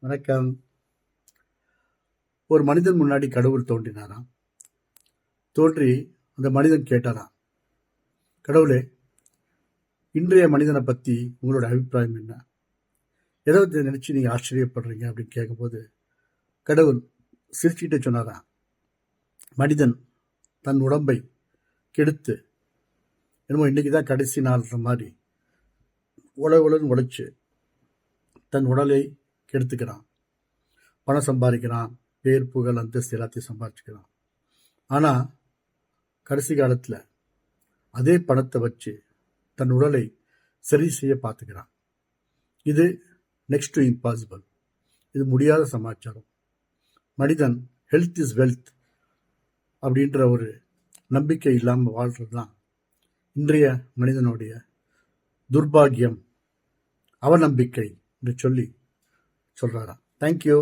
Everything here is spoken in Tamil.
வணக்கம். ஒரு மனிதன் முன்னாடி கடவுள் தோன்றினாராம். தோன்றி அந்த மனிதன் கேட்டாராம், கடவுளே, இன்றைய மனிதனை பற்றி உங்களோட அபிப்பிராயம் என்ன? எதை நினச்சி நீங்கள் ஆச்சரியப்படுறீங்க அப்படின்னு கேட்கும்போது கடவுள் சிரிச்சுக்கிட்டே சொன்னாராம், மனிதன் தன் உடம்பை கெடுத்து என்னமோ இன்னைக்கு தான் கடைசி நாள்ன்ற மாதிரி உலகுலன்னு உழைச்சு தன் உடலை கெடுத்துக்கிறான். பணம் சம்பாதிக்கிறான், பேர் புகழ் அந்தஸ்து எல்லாத்தையும் சம்பாதிச்சுக்கிறான். ஆனால் கடைசி காலத்தில் அதே பணத்தை வச்சு தன் உடலை சரி செய்ய பார்த்துக்கிறான். இது நெக்ஸ்ட் டு இம்பாசிபிள். இது முடியாத சமாச்சாரம். மனிதன் ஹெல்த் இஸ் வெல்த் அப்படின்ற ஒரு நம்பிக்கை இல்லாமல் வாழ்கிறது தான் இன்றைய மனிதனுடைய துர்பாகியம், அவநம்பிக்கை என்று சொல்றாராம். தேங்க்யூ.